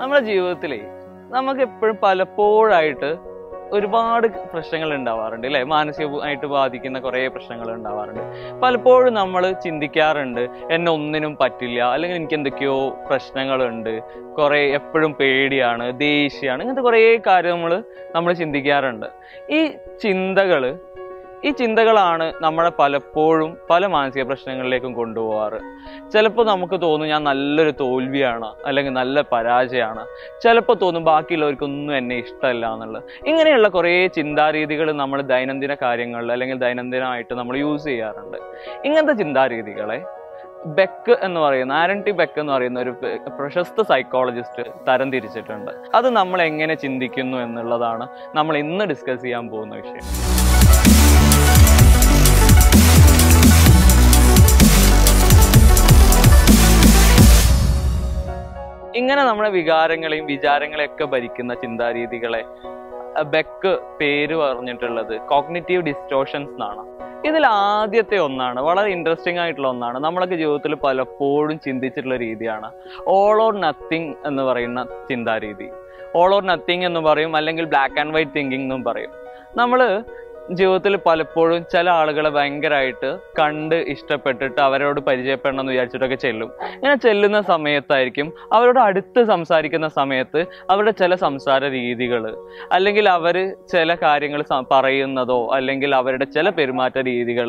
നമ്മുടെ ജീവിതത്തിലെ നമുക്ക് എപ്പോഴും പലപ്പോഴായിട്ട് ഒരുപാട് പ്രശ്നങ്ങൾ ഉണ്ടാവാറുണ്ട് അല്ലെ? മാനസികമായിട്ട് ബാധിക്കുന്ന കുറേ പ്രശ്നങ്ങൾ ഉണ്ടാവാറുണ്ട്. പലപ്പോഴും നമ്മൾ ചിന്തിക്കാറുണ്ട്, എന്നെ ഒന്നിനും പറ്റില്ല, അല്ലെങ്കിൽ എനിക്ക് എന്തൊക്കെയോ പ്രശ്നങ്ങളുണ്ട്, കുറേ എപ്പോഴും പേടിയാണ്, ദേഷ്യമാണ്, ഇങ്ങനത്തെ കുറേ കാര്യങ്ങൾ നമ്മൾ ചിന്തിക്കാറുണ്ട്. ഈ ചിന്തകളാണ് നമ്മളെ പലപ്പോഴും പല മാനസിക പ്രശ്നങ്ങളിലേക്കും കൊണ്ടുപോകാറ്. ചിലപ്പോൾ നമുക്ക് തോന്നും ഞാൻ നല്ലൊരു തോൽവിയാണ്, അല്ലെങ്കിൽ നല്ല പരാജയമാണ്. ചിലപ്പോൾ തോന്നും ബാക്കിയുള്ളവർക്കൊന്നും എന്നെ ഇഷ്ടമല്ല എന്നുള്ളത്. ഇങ്ങനെയുള്ള കുറേ ചിന്താരീതികൾ നമ്മൾ ദൈനംദിന കാര്യങ്ങളിൽ അല്ലെങ്കിൽ ദൈനംദിനമായിട്ട് നമ്മൾ യൂസ് ചെയ്യാറുണ്ട്. ഇങ്ങനത്തെ ചിന്താരീതികളെ ബെക്ക് എന്ന് പറയുന്ന ആരൻ ടി ബെക്ക് എന്ന് പറയുന്ന ഒരു പ്രശസ്ത സൈക്കോളജിസ്റ്റ് തരംതിരിച്ചിട്ടുണ്ട്. അത് നമ്മൾ എങ്ങനെ ചിന്തിക്കുന്നു എന്നുള്ളതാണ് നമ്മൾ ഇന്ന് ഡിസ്കസ് ചെയ്യാൻ പോകുന്ന വിഷയം. ഇങ്ങനെ നമ്മുടെ വികാരങ്ങളെയും വിചാരങ്ങളെയൊക്കെ ഭരിക്കുന്ന ചിന്താരീതികളെ ബെക്ക് പേര് പറഞ്ഞിട്ടുള്ളത് കോഗ്നിറ്റീവ് ഡിസ്റ്റോർഷൻസ് എന്നാണ്. ഇതിൽ ആദ്യത്തെ ഒന്നാണ്, വളരെ ഇൻട്രസ്റ്റിംഗ് ആയിട്ടുള്ള ഒന്നാണ്, നമ്മളൊക്കെ ജീവിതത്തിൽ പലപ്പോഴും ചിന്തിച്ചിട്ടുള്ള രീതിയാണ് ഓൾ ഓർ നത്തിങ് എന്ന് പറയുന്ന ചിന്താരീതി. ഓൾ ഓർ നത്തിങ് എന്ന് പറയും, അല്ലെങ്കിൽ ബ്ലാക്ക് ആൻഡ് വൈറ്റ് തിങ്കിങ് എന്നും പറയും. നമ്മൾ ജീവിതത്തിൽ പലപ്പോഴും ചില ആളുകളെ ഭയങ്കരമായിട്ട് കണ്ട് ഇഷ്ടപ്പെട്ടിട്ട് അവരോട് പരിചയപ്പെടണം എന്ന് വിചാരിച്ചിട്ടൊക്കെ ചെല്ലും. ഇങ്ങനെ ചെല്ലുന്ന സമയത്തായിരിക്കും അവരോട് അടുത്ത് സംസാരിക്കുന്ന സമയത്ത് അവരുടെ ചില സംസാര രീതികൾ, അല്ലെങ്കിൽ അവർ ചില കാര്യങ്ങൾ പറയുന്നതോ അല്ലെങ്കിൽ അവരുടെ ചില പെരുമാറ്റ രീതികൾ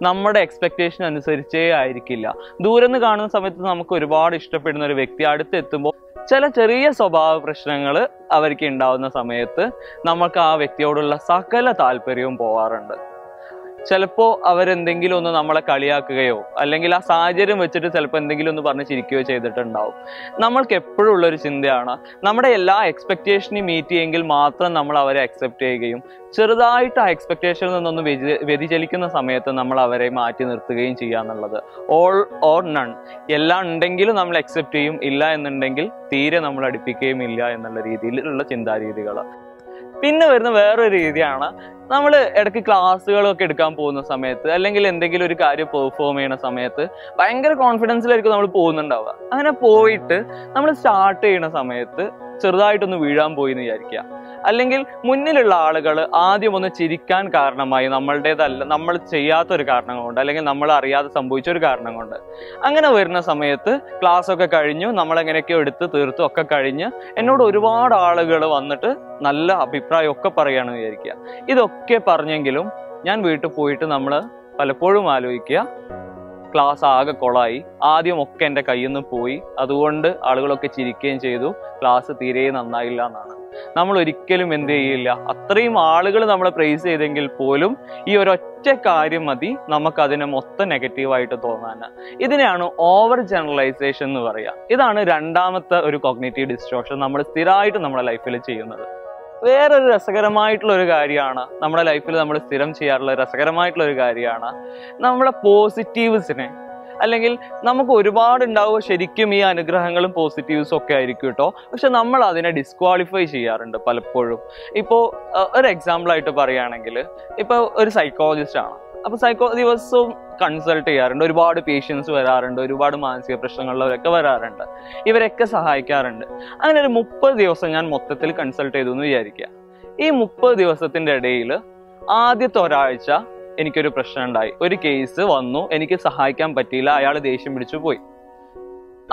നമ്മുടെ എക്സ്പെക്റ്റേഷൻ അനുസരിച്ചേ ആയിരിക്കില്ല. ദൂരെ നിന്ന് കാണുന്ന സമയത്ത് നമുക്ക് ഒരുപാട് ഇഷ്ടപ്പെടുന്ന ഒരു വ്യക്തി അടുത്തെത്തുമ്പോൾ ചില ചെറിയ സ്വഭാവ പ്രശ്നങ്ങൾ അവർക്ക് ഉണ്ടാവുന്ന സമയത്ത് നമുക്ക് ആ വ്യക്തിയോടുള്ള സകല താല്പര്യവും പോവാറുണ്ട്. ചിലപ്പോൾ അവരെന്തെങ്കിലും ഒന്ന് നമ്മളെ കളിയാക്കുകയോ അല്ലെങ്കിൽ ആ സാഹചര്യം വെച്ചിട്ട് ചിലപ്പോൾ എന്തെങ്കിലും ഒന്ന് പറഞ്ഞ് ചിരിക്കുകയോ ചെയ്തിട്ടുണ്ടാവും. നമ്മൾക്ക് എപ്പോഴും ഉള്ളൊരു ചിന്തയാണ്, നമ്മുടെ എല്ലാ എക്സ്പെക്റ്റേഷനും മീറ്റ് ചെയ്യുമെങ്കിൽ മാത്രം നമ്മൾ അവരെ അക്സെപ്റ്റ് ചെയ്യുകയും ചെറുതായിട്ട് ആ എക്സ്പെക്റ്റേഷനിൽ നിന്നൊന്ന് വ്യതിചലിക്കുന്ന സമയത്ത് നമ്മൾ അവരെ മാറ്റി നിർത്തുകയും ചെയ്യുക എന്നുള്ളത്. ഓൾ ഓർ നൺ, എല്ലാം ഉണ്ടെങ്കിലും നമ്മൾ അക്സെപ്റ്റ് ചെയ്യും, ഇല്ല എന്നുണ്ടെങ്കിൽ തീരെ നമ്മൾ അടുപ്പിക്കുകയും ഇല്ല എന്നുള്ള രീതിയിലുള്ള ചിന്താരീതികൾ. പിന്നെ വരുന്ന വേറൊരു രീതിയാണ്, നമ്മൾ ഇടയ്ക്ക് ക്ലാസ്സുകളൊക്കെ എടുക്കാൻ പോകുന്ന സമയത്ത് അല്ലെങ്കിൽ എന്തെങ്കിലും ഒരു കാര്യം പെർഫോം ചെയ്യുന്ന സമയത്ത് ഭയങ്കര കോൺഫിഡൻസിലായിരിക്കും നമ്മൾ പോകുന്നുണ്ടാവുക. അങ്ങനെ പോയിട്ട് നമ്മൾ സ്റ്റാർട്ട് ചെയ്യുന്ന സമയത്ത് ചെറുതായിട്ടൊന്ന് വീഴാൻ പോയി എന്ന് വിചാരിക്കുക, അല്ലെങ്കിൽ മുന്നിലുള്ള ആളുകൾ ആദ്യം ഒന്ന് ചിരിക്കാൻ കാരണമായി നമ്മളുടേതല്ല, നമ്മൾ ചെയ്യാത്തൊരു കാരണം കൊണ്ട് അല്ലെങ്കിൽ നമ്മൾ അറിയാതെ സംഭവിച്ച ഒരു കാരണം കൊണ്ട്. അങ്ങനെ വരുന്ന സമയത്ത് ക്ലാസ് ഒക്കെ കഴിഞ്ഞു, നമ്മളെങ്ങനെയൊക്കെയോ എടുത്ത് തീർത്തും ഒക്കെ കഴിഞ്ഞ് എന്നോട് ഒരുപാട് ആളുകൾ വന്നിട്ട് നല്ല അഭിപ്രായമൊക്കെ പറയുകയാണെന്ന് വിചാരിക്കുക. ഇതൊക്കെ പറഞ്ഞെങ്കിലും ഞാൻ വീട്ടിൽ പോയിട്ട് നമ്മൾ പലപ്പോഴും ആലോചിക്കുക, ക്ലാസ് ആകെ കൊളായി, ആദ്യം ഒക്കെ എൻ്റെ കയ്യിൽ നിന്ന് പോയി, അതുകൊണ്ട് ആളുകളൊക്കെ ചിരിക്കുകയും ചെയ്തു, ക്ലാസ് തീരെ നന്നായില്ല എന്നാണ്. നമ്മൾ ഒരിക്കലും എന്ത് ചെയ്യില്ല, അത്രയും ആളുകൾ നമ്മളെ പ്രൈസ് ചെയ്തെങ്കിൽ പോലും ഈ ഒരൊറ്റ കാര്യം മതി നമുക്കതിനെ മൊത്തം നെഗറ്റീവായിട്ട് തോന്നാൻ. ഇതിനെയാണ് ഓവർ ജനറലൈസേഷൻ എന്ന് പറയുക. ഇതാണ് രണ്ടാമത്തെ ഒരു കോഗ്നിറ്റീവ് ഡിസ്റ്റോർഷൻ നമ്മൾ സ്ഥിരമായിട്ട് നമ്മുടെ ലൈഫിൽ ചെയ്യുന്നത്. വേറൊരു രസകരമായിട്ടുള്ള ഒരു കാര്യമാണ്, നമ്മുടെ ലൈഫിൽ നമ്മൾ സ്ഥിരം ചെയ്യാറുള്ള രസകരമായിട്ടുള്ള ഒരു കാര്യമാണ് നമ്മളെ പോസിറ്റീവ്സിനെ, അല്ലെങ്കിൽ നമുക്ക് ഒരുപാട് ഉണ്ടാവുക ശരിക്കും ഈ അനുഗ്രഹങ്ങളും പോസിറ്റീവ്സും ഒക്കെ ആയിരിക്കും കേട്ടോ, പക്ഷെ നമ്മൾ അതിനെ ഡിസ്ക്വാളിഫൈ ചെയ്യാറുണ്ട് പലപ്പോഴും. ഇപ്പോൾ ഒരു എക്സാമ്പിളായിട്ട് പറയുകയാണെങ്കിൽ, ഇപ്പോൾ ഒരു സൈക്കോളജിസ്റ്റ് ആണ്, അപ്പോൾ ദിവസവും കൺസൾട്ട് ചെയ്യാറുണ്ട്, ഒരുപാട് പേഷ്യൻസ് വരാറുണ്ട്, ഒരുപാട് മാനസിക പ്രശ്നങ്ങളുള്ളവരൊക്കെ വരാറുണ്ട്, ഇവരൊക്കെ സഹായിക്കാറുണ്ട്. അങ്ങനെ ഒരു 30 ദിവസം ഞാൻ മൊത്തത്തിൽ കൺസൾട്ട് ചെയ്തു എന്ന് വിചാരിക്കുക. ഈ 30 ദിവസത്തിന്റെ ഇടയിൽ ആദ്യത്തെ ഒരാഴ്ച എനിക്കൊരു പ്രശ്നം ഉണ്ടായി, ഒരു കേസ് വന്നു, എനിക്ക് സഹായിക്കാൻ പറ്റിയില്ല, അയാൾ ദേഷ്യം പിടിച്ചു പോയി.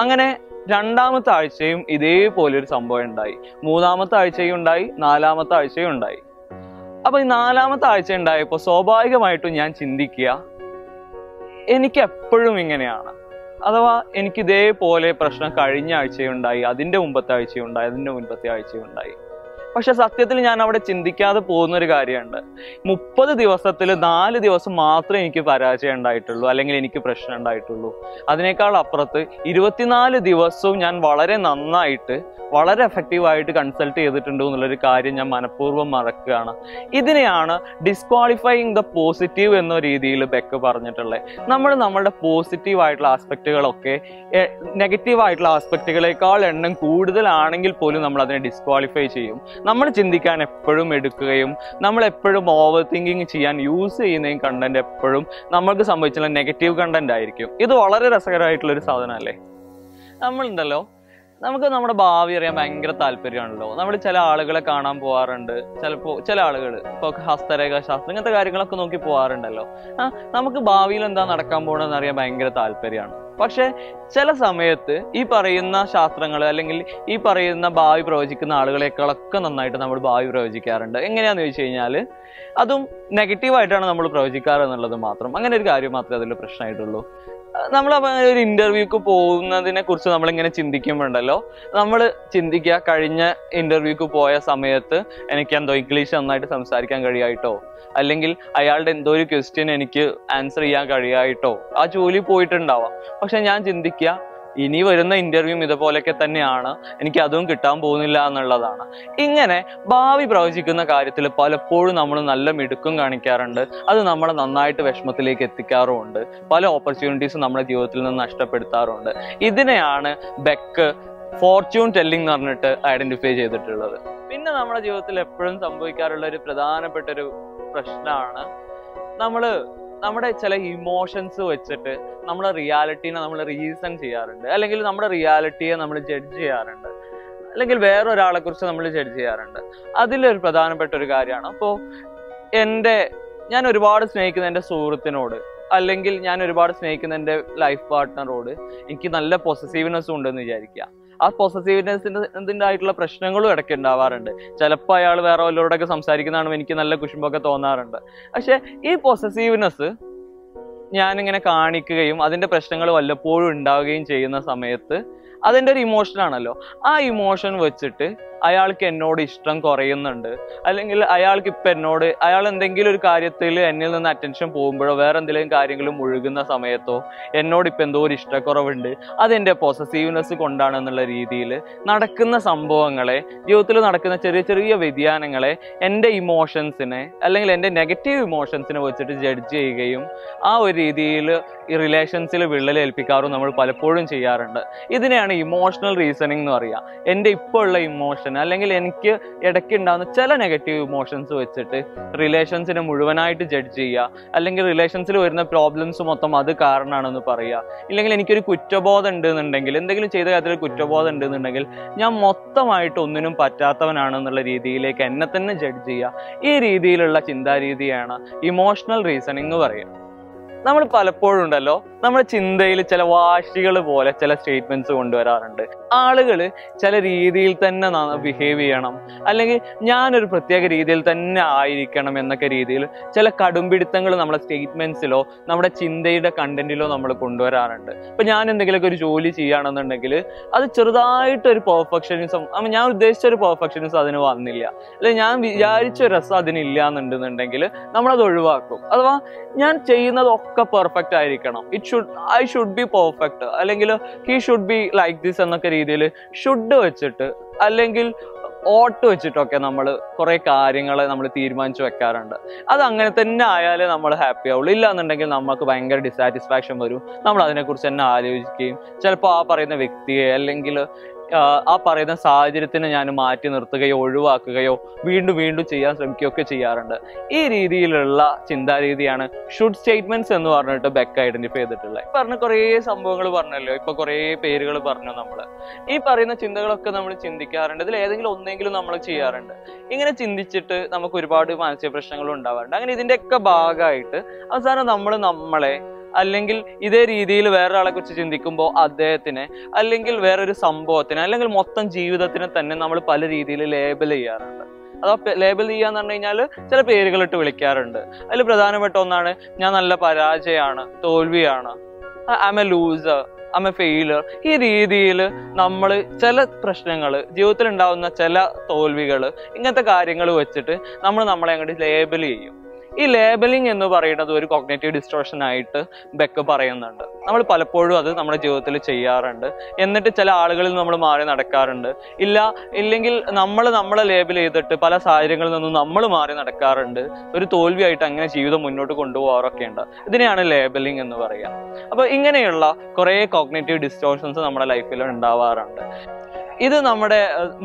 അങ്ങനെ രണ്ടാമത്തെ ആഴ്ചയും ഇതേപോലെ ഒരു സംഭവം ഉണ്ടായി, മൂന്നാമത്തെ ആഴ്ചയും ഉണ്ടായി, നാലാമത്തെ ആഴ്ചയും ഉണ്ടായി. അപ്പൊ ഈ നാലാമത്തെ ആഴ്ച ഉണ്ടായപ്പോൾ സ്വാഭാവികമായിട്ടും ഞാൻ ചിന്തിക്കുക, എനിക്ക് എപ്പോഴും ഇങ്ങനെയാണ്, അഥവാ എനിക്ക് ഇതേപോലെ പ്രശ്നം കഴിഞ്ഞ ആഴ്ചയുണ്ടായി, അതിന്റെ മുമ്പത്തെ ആഴ്ചയുണ്ടായി, അതിന്റെ മുൻപത്തെ ആഴ്ചയുണ്ടായി. പക്ഷെ സത്യത്തിൽ ഞാൻ അവിടെ ചിന്തിക്കാതെ പോകുന്നൊരു കാര്യമുണ്ട്, 30 ദിവസത്തിൽ 4 ദിവസം മാത്രമേ എനിക്ക് പരാജയം ഉണ്ടായിട്ടുള്ളൂ അല്ലെങ്കിൽ എനിക്ക് പ്രശ്നം ഉണ്ടായിട്ടുള്ളൂ. അതിനേക്കാൾ അപ്പുറത്ത് 24 ദിവസവും ഞാൻ വളരെ നന്നായിട്ട് വളരെ എഫക്റ്റീവായിട്ട് കൺസൾട്ട് ചെയ്തിട്ടുണ്ട് എന്നുള്ളൊരു കാര്യം ഞാൻ മനഃപൂർവ്വം മറക്കുകയാണ്. ഇതിനെയാണ് ഡിസ്ക്വാളിഫൈയിങ് ദ പോസിറ്റീവ് എന്ന രീതിയിൽ ബെക്ക് പറഞ്ഞിട്ടുള്ളത്. നമ്മളുടെ പോസിറ്റീവായിട്ടുള്ള ആസ്പെക്റ്റുകളൊക്കെ നെഗറ്റീവായിട്ടുള്ള ആസ്പെക്റ്റുകളെക്കാൾ എണ്ണം കൂടുതലാണെങ്കിൽ പോലും നമ്മൾ അതിനെ ഡിസ്ക്വാളിഫൈ ചെയ്യും. നമ്മൾ ചിന്തിക്കാൻ എപ്പോഴും എടുക്കുകയും നമ്മൾ എപ്പോഴും ഓവർ തിങ്കിങ് ചെയ്യാൻ യൂസ് ചെയ്യുന്ന കണ്ടന്റ് എപ്പോഴും നമ്മൾക്ക് സംഭവിച്ചുള്ള നെഗറ്റീവ് കണ്ടന്റ് ആയിരിക്കും. ഇത് വളരെ രസകരമായിട്ടുള്ളൊരു സാധനമല്ലേ? നമ്മളുണ്ടല്ലോ, നമുക്ക് നമ്മുടെ ഭാവി അറിയാൻ ഭയങ്കര താല്പര്യമാണല്ലോ. നമ്മൾ ചില ആളുകളെ കാണാൻ പോവാറുണ്ട്, ചിലപ്പോൾ ചില ആളുകൾ ഇപ്പോൾ ഹസ്തരേഖ ശാസ്ത്രം ഇങ്ങനത്തെ കാര്യങ്ങളൊക്കെ നോക്കി പോവാറുണ്ടല്ലോ. നമുക്ക് ഭാവിയിൽ എന്താ നടക്കാൻ പോകണമെന്ന് അറിയാൻ ഭയങ്കര താല്പര്യമാണ്. പക്ഷെ ചില സമയത്ത് ഈ പറയുന്ന ശാസ്ത്രങ്ങൾ അല്ലെങ്കിൽ ഈ പറയുന്ന ഭാവി പ്രവചിക്കുന്ന ആളുകളെക്കാളൊക്കെ നന്നായിട്ട് നമ്മൾ ഭാവി പ്രവചിക്കാറുണ്ട്. എങ്ങനെയാന്ന് ചോദിച്ചു കഴിഞ്ഞാൽ അതും നെഗറ്റീവായിട്ടാണ് നമ്മൾ പ്രവചിക്കാറ് എന്നുള്ളത് മാത്രം. അങ്ങനെ ഒരു കാര്യം മാത്രമേ അതിൽ പ്രശ്നമായിട്ടുള്ളൂ. നമ്മൾ ഒരു ഇന്റർവ്യൂക്ക് പോകുന്നതിനെ കുറിച്ച് നമ്മളിങ്ങനെ ചിന്തിക്കുമ്പോണ്ടല്ലോ, നമ്മൾ ചിന്തിക്കുക കഴിഞ്ഞ ഇന്റർവ്യൂക്ക് പോയ സമയത്ത് എനിക്ക് എന്തോ ഇംഗ്ലീഷ് നന്നായിട്ട് സംസാരിക്കാൻ കഴിയായിട്ടോ, അല്ലെങ്കിൽ അയാളുടെ എന്തോ ഒരു ക്വസ്റ്റ്യൻ എനിക്ക് ആൻസർ ചെയ്യാൻ കഴിയായിട്ടോ ആ ജോലി പോയിട്ടുണ്ടാവാം. പക്ഷെ ഞാൻ ചിന്തിക്കുക ഇനി വരുന്ന ഇന്റർവ്യൂവും ഇതുപോലൊക്കെ തന്നെയാണ്, എനിക്ക് അതും കിട്ടാൻ പോകുന്നില്ല എന്നുള്ളതാണ്. ഇങ്ങനെ ഭാവി പ്രവചിക്കുന്ന കാര്യത്തിൽ പലപ്പോഴും നമ്മൾ നല്ല മിടുക്കും കാണിക്കാറുണ്ട്. അത് നമ്മളെ നന്നായിട്ട് വിഷമത്തിലേക്ക് എത്തിക്കാറുമുണ്ട്. പല ഓപ്പർച്യൂണിറ്റീസും നമ്മുടെ ജീവിതത്തിൽ നിന്ന് നഷ്ടപ്പെടുത്താറുണ്ട്. ഇതിനെയാണ് ബെക്ക് ഫോർച്യൂൺ ടെല്ലിംഗ് എന്ന് പറഞ്ഞിട്ട് ഐഡന്റിഫൈ ചെയ്തിട്ടുള്ളത്. പിന്നെ നമ്മുടെ ജീവിതത്തിൽ എപ്പോഴും സംഭവിക്കാറുള്ള ഒരു പ്രധാനപ്പെട്ട ഒരു പ്രശ്നമാണ് നമ്മുടെ ചില ഇമോഷൻസ് വെച്ചിട്ട് നമ്മുടെ റിയാലിറ്റീനെ നമ്മൾ റീസൺ ചെയ്യാറുണ്ട്, അല്ലെങ്കിൽ നമ്മുടെ റിയാലിറ്റിയെ നമ്മൾ ജഡ്ജ് ചെയ്യാറുണ്ട്, അല്ലെങ്കിൽ വേറൊരാളെ കുറിച്ച് നമ്മൾ ജഡ്ജ് ചെയ്യാറുണ്ട്. അതിലൊരു പ്രധാനപ്പെട്ട ഒരു കാര്യമാണ്, അപ്പോൾ ഞാൻ ഒരുപാട് സ്നേഹിക്കുന്ന എൻ്റെ സുഹൃത്തിനോട്, അല്ലെങ്കിൽ ഞാൻ ഒരുപാട് സ്നേഹിക്കുന്ന എൻ്റെ ലൈഫ് പാർട്ട്ണറോട് എനിക്ക് നല്ല പൊസസീവ്നെസ് ഉണ്ടെന്ന് വിചാരിക്കുക. ആ പൊസസീവ്നെസ്സിൻ്റെ ആയിട്ടുള്ള പ്രശ്നങ്ങളും ഇടയ്ക്ക് ഉണ്ടാവാറുണ്ട്. ചിലപ്പോൾ അയാൾ വേറെ വല്ലവരോടൊക്കെ സംസാരിക്കുന്നതാണ് എനിക്ക് നല്ല കുശുമ്പൊക്കെ തോന്നാറുണ്ട്. പക്ഷെ ഈ പൊസസീവ്നെസ് ഞാനിങ്ങനെ കാണിക്കുകയും അതിൻ്റെ പ്രശ്നങ്ങൾ വല്ലപ്പോഴും ഉണ്ടാവുകയും ചെയ്യുന്ന സമയത്ത് അതിൻ്റെ ഒരു ഇമോഷനാണല്ലോ, ആ ഇമോഷൻ വെച്ചിട്ട് അയാൾക്ക് എന്നോട് ഇഷ്ടം കുറയുന്നുണ്ട്, അല്ലെങ്കിൽ അയാൾക്ക് ഇപ്പം അയാൾ എന്തെങ്കിലും ഒരു കാര്യത്തിൽ എന്നിൽ നിന്ന് അറ്റൻഷൻ പോകുമ്പോഴോ വേറെ എന്തെങ്കിലും കാര്യങ്ങളും മുഴുകുന്ന സമയത്തോ എന്നോട് ഇപ്പം എന്തോ ഒരു ഇഷ്ടക്കുറവുണ്ട്, അതെൻ്റെ പൊസസീവ്നെസ് കൊണ്ടാണെന്നുള്ള രീതിയിൽ നടക്കുന്ന സംഭവങ്ങളെ, ജീവിതത്തിൽ നടക്കുന്ന ചെറിയ ചെറിയ വ്യതിയാനങ്ങളെ എൻ്റെ ഇമോഷൻസിനെ അല്ലെങ്കിൽ എൻ്റെ നെഗറ്റീവ് ഇമോഷൻസിനെ വെച്ചിട്ട് ജഡ്ജ് ചെയ്യുകയും ആ ഒരു രീതിയിൽ ഈ റിലേഷൻസിൽ വിള്ളലേൽപ്പിക്കാറും നമ്മൾ പലപ്പോഴും ചെയ്യാറുണ്ട്. ഇതിനെയാണ് ഇമോഷണൽ റീസണിങ് എന്ന് പറയുക. എൻ്റെ ഇപ്പോൾ ഉള്ള ഇമോഷൻ അല്ലെങ്കിൽ എനിക്ക് ഇടയ്ക്ക് ഉണ്ടാകുന്ന ചില നെഗറ്റീവ് ഇമോഷൻസ് വെച്ചിട്ട് റിലേഷൻസിനെ മുഴുവനായിട്ട് ജഡ്ജ് ചെയ്യുക, അല്ലെങ്കിൽ റിലേഷൻസിൽ വരുന്ന പ്രോബ്ലംസ് മൊത്തം അത് കാരണമാണെന്ന് പറയുക. ഇല്ലെങ്കിൽ എനിക്കൊരു കുറ്റബോധം ഉണ്ടെന്നുണ്ടെങ്കിൽ, എന്തെങ്കിലും ചെയ്ത കാര്യത്തിൽ കുറ്റബോധം ഉണ്ടെന്നുണ്ടെങ്കിൽ ഞാൻ മൊത്തമായിട്ട് ഒന്നിനും പറ്റാത്തവനാണെന്നുള്ള രീതിയിലേക്ക് എന്നെ തന്നെ ജഡ്ജ് ചെയ്യുക. ഈ രീതിയിലുള്ള ചിന്താരീതിയാണ് ഇമോഷണൽ റീസണിങ് എന്ന് പറയുക. നമ്മൾ പലപ്പോഴും ഉണ്ടല്ലോ നമ്മുടെ ചിന്തയിൽ ചില വാശികൾ പോലെ ചില സ്റ്റേറ്റ്മെന്റ്സ് കൊണ്ടുവരാറുണ്ട്. ആളുകൾ ചില രീതിയിൽ തന്നെ ബിഹേവ് ചെയ്യണം, അല്ലെങ്കിൽ ഞാനൊരു പ്രത്യേക രീതിയിൽ തന്നെ ആയിരിക്കണം എന്നൊക്കെ രീതിയിൽ ചില കടുംപിടുത്തങ്ങൾ നമ്മുടെ സ്റ്റേറ്റ്മെന്റ്സിലോ നമ്മുടെ ചിന്തയുടെ കണ്ടന്റിലോ നമ്മൾ കൊണ്ടുവരാറുണ്ട്. ഇപ്പൊ ഞാൻ എന്തെങ്കിലുമൊക്കെ ഒരു ജോലി ചെയ്യുകയാണെന്നുണ്ടെങ്കിൽ അത് ചെറുതായിട്ടൊരു പെർഫെക്ഷനിസം, ഞാൻ ഉദ്ദേശിച്ച ഒരു പെർഫെക്ഷനിസം അതിന് വന്നില്ല, അല്ലെങ്കിൽ ഞാൻ വിചാരിച്ച ഒരു രസം അതിനില്ല എന്നുണ്ടെന്നുണ്ടെങ്കിൽ നമ്മളത് ഒഴിവാക്കും. അഥവാ ഞാൻ ചെയ്യുന്നതൊക്കെ പെർഫെക്റ്റ് ആയിരിക്കണം, I should be perfect, അല്ലെങ്കിൽ he should be like this എന്നൊക്കെ രീതിയിൽ ഷുഡ് വെച്ചിട്ട് അല്ലെങ്കിൽ ഓട്ട് വെച്ചിട്ടൊക്കെ നമ്മൾ കുറെ കാര്യങ്ങൾ നമ്മൾ തീരുമാനിച്ചു വെക്കാറുണ്ട്. അത് അങ്ങനെ തന്നെ ആയാലേ നമ്മൾ ഹാപ്പി ആവുള്ളൂ. ഇല്ല എന്നുണ്ടെങ്കിൽ നമുക്ക് ഭയങ്കര ഡിസാറ്റിസ്ഫാക്ഷൻ വരും. നമ്മൾ അതിനെക്കുറിച്ച് തന്നെ ആലോചിക്കുകയും ചിലപ്പോൾ ആ പറയുന്ന വ്യക്തിയെ അല്ലെങ്കിൽ ആ പറയുന്ന സാഹചര്യത്തിന് ഞാൻ മാറ്റി നിർത്തുകയോ ഒഴിവാക്കുകയോ വീണ്ടും വീണ്ടും ചെയ്യാൻ ശ്രമിക്കുകയൊക്കെ ചെയ്യാറുണ്ട്. ഈ രീതിയിലുള്ള ചിന്താരീതിയാണ് ഷുഡ് സ്റ്റേറ്റ്മെന്റ്സ് എന്ന് പറഞ്ഞിട്ട് ബെക്ക് ഐഡന്റിഫൈ ചെയ്തിട്ടുള്ളത്. പറഞ്ഞ കുറേ സംഭവങ്ങൾ പറഞ്ഞല്ലോ, ഇപ്പൊ കുറേ പേരുകൾ പറഞ്ഞു. ഈ പറയുന്ന ചിന്തകളൊക്കെ നമ്മൾ ചിന്തിക്കാറുണ്ട്. ഇതിൽ ഏതെങ്കിലും ഒന്നെങ്കിലും നമ്മൾ ചെയ്യാറുണ്ട്. ഇങ്ങനെ ചിന്തിച്ചിട്ട് നമുക്ക് ഒരുപാട് മാനസിക പ്രശ്നങ്ങളും ഉണ്ടാവാറുണ്ട്. അങ്ങനെ ഇതിന്റെയൊക്കെ ഭാഗമായിട്ട് അവസാനം നമ്മളെ അല്ലെങ്കിൽ ഇതേ രീതിയിൽ വേറൊരാളെ കുറിച്ച് ചിന്തിക്കുമ്പോൾ അദ്ദേഹത്തിനെ അല്ലെങ്കിൽ വേറൊരു സംഭവത്തിനെ അല്ലെങ്കിൽ മൊത്തം ജീവിതത്തിനെ തന്നെ നമ്മൾ പല രീതിയിൽ ലേബൽ ചെയ്യാറുണ്ട്. അതോ ലേബൽ ചെയ്യാന്ന് പറഞ്ഞു കഴിഞ്ഞാൽ ചില പേരുകളിട്ട് വിളിക്കാറുണ്ട്. അതിൽ പ്രധാനപ്പെട്ട ഒന്നാണ് ഞാൻ നല്ല പരാജയമാണ്, തോൽവിയാണ്, I'm a loser, I'm a failure. ഈ രീതിയിൽ നമ്മൾ ചില പ്രശ്നങ്ങൾ, ജീവിതത്തിൽ ഉണ്ടാവുന്ന ചില തോൽവികൾ, ഇങ്ങനത്തെ കാര്യങ്ങൾ വെച്ചിട്ട് നമ്മളെ അങ്ങോട്ട് ലേബൽ ചെയ്യും. ഈ ലേബലിംഗ് എന്ന് പറയുന്നത് ഒരു കോഗ്നിറ്റീവ് ഡിസ്റ്റോർഷൻ ആയിട്ട് ബെക്ക് പറയുന്നുണ്ട്. നമ്മൾ പലപ്പോഴും അത് നമ്മുടെ ജീവിതത്തിൽ ചെയ്യാറുണ്ട്. എന്നിട്ട് ചില ആളുകളിൽ നമ്മൾ മാറി നടക്കാറുണ്ട്. ഇല്ലെങ്കിൽ നമ്മളെ ലേബൽ ചെയ്തിട്ട് പല സാഹചര്യങ്ങളിൽ നിന്നും നമ്മൾ മാറി നടക്കാറുണ്ട്. ഒരു തോൽവിയായിട്ട് അങ്ങനെ ജീവിതം മുന്നോട്ട് കൊണ്ടുപോകാറൊക്കെ ഉണ്ട്. ഇതിനെയാണ് ലേബലിംഗ് എന്ന് പറയുക. അപ്പൊ ഇങ്ങനെയുള്ള കുറെ കോഗ്നിറ്റീവ് ഡിസ്റ്റോർഷൻസ് നമ്മുടെ ലൈഫിൽ ഉണ്ടാവാറുണ്ട്. ഇത് നമ്മുടെ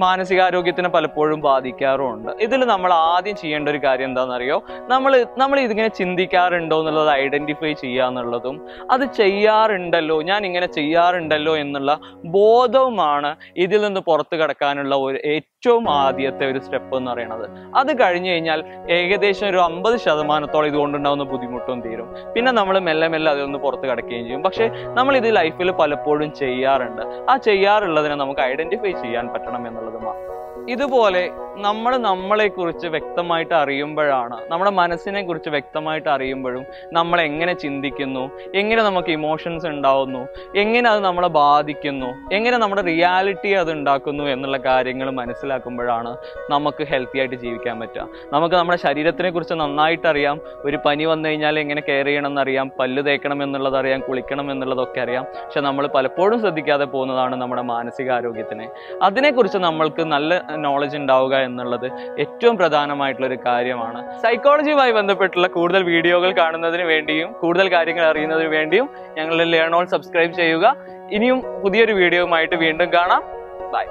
മാനസികാരോഗ്യത്തിനെ പലപ്പോഴും ബാധിക്കാറുമുണ്ട്. ഇതിൽ നമ്മൾ ആദ്യം ചെയ്യേണ്ട ഒരു കാര്യം എന്താണെന്നറിയോ? നമ്മൾ ഇതിങ്ങനെ ചിന്തിക്കാറുണ്ടോ എന്നുള്ളത് ഐഡന്റിഫൈ ചെയ്യുക എന്നുള്ളതും അത് ചെയ്യാറുണ്ടല്ലോ, ഞാൻ ഇങ്ങനെ ചെയ്യാറുണ്ടല്ലോ എന്നുള്ള ബോധവുമാണ് ഇതിൽ നിന്ന് പുറത്തു കടക്കാനുള്ള ഏറ്റവും ആദ്യത്തെ ഒരു സ്റ്റെപ്പ് എന്ന് പറയുന്നത്. അത് കഴിഞ്ഞു കഴിഞ്ഞാൽ ഏകദേശം ഒരു 50% ഇതുകൊണ്ടുണ്ടാവുന്ന ബുദ്ധിമുട്ടും തീരും. പിന്നെ നമ്മൾ മെല്ലെ മെല്ലെ അതിൽ പുറത്ത് കടക്കുകയും ചെയ്യും. പക്ഷെ നമ്മൾ ഇത് ലൈഫിൽ പലപ്പോഴും ചെയ്യാറുണ്ട്. ആ ചെയ്യാറുള്ളതിനെ നമുക്ക് ഐഡന്റിഫൈ ചെയ്യാൻ പറ്റണം എന്നുള്ളത് മാത്രം. ഇതുപോലെ നമ്മളെ കുറിച്ച് വ്യക്തമായിട്ട് അറിയുമ്പോഴാണ്, നമ്മുടെ മനസ്സിനെ കുറിച്ച് വ്യക്തമായിട്ട് അറിയുമ്പോഴും നമ്മൾ എങ്ങനെ ചിന്തിക്കുന്നു, എങ്ങനെ നമുക്ക് ഇമോഷൻസ് ഉണ്ടാവുന്നു, എങ്ങനെ അത് നമ്മളെ ബാധിക്കുന്നു, എങ്ങനെ നമ്മുടെ റിയാലിറ്റി അത് ഉണ്ടാക്കുന്നു എന്നുള്ള കാര്യങ്ങൾ മനസ്സിലാക്കുമ്പോഴാണ് നമുക്ക് ഹെൽത്തി ആയിട്ട് ജീവിക്കാൻ പറ്റുക. നമുക്ക് നമ്മുടെ ശരീരത്തിനെ കുറിച്ച് നന്നായിട്ട് അറിയാം. ഒരു പനി വന്നു കഴിഞ്ഞാൽ എങ്ങനെ കെയർ ചെയ്യണം എന്നറിയാം, പല്ല് തേക്കണം എന്നുള്ളത് അറിയാം, കുളിക്കണം എന്നുള്ളതൊക്കെ അറിയാം. പക്ഷെ നമ്മൾ പലപ്പോഴും ശ്രദ്ധിക്കാതെ പോകുന്നതാണ് നമ്മുടെ മാനസികാരോഗ്യത്തിനെ. അതിനെക്കുറിച്ച് നമ്മൾക്ക് നല്ല നോളജ് ഉണ്ടാവുക എന്നുള്ളത് ഏറ്റവും പ്രധാനമായിട്ടുള്ള ഒരു കാര്യമാണ്. സൈക്കോളജിയുമായി ബന്ധപ്പെട്ടുള്ള കൂടുതൽ വീഡിയോകൾ കാണുന്നതിന് വേണ്ടിയും കൂടുതൽ കാര്യങ്ങൾ അറിയുന്നതിന് വേണ്ടിയും ഞങ്ങളുടെ ലേൺ ഓൾ സബ്സ്ക്രൈബ് ചെയ്യുക. ഇനിയും പുതിയൊരു വീഡിയോയുമായിട്ട് വീണ്ടും കാണാം. ബൈ.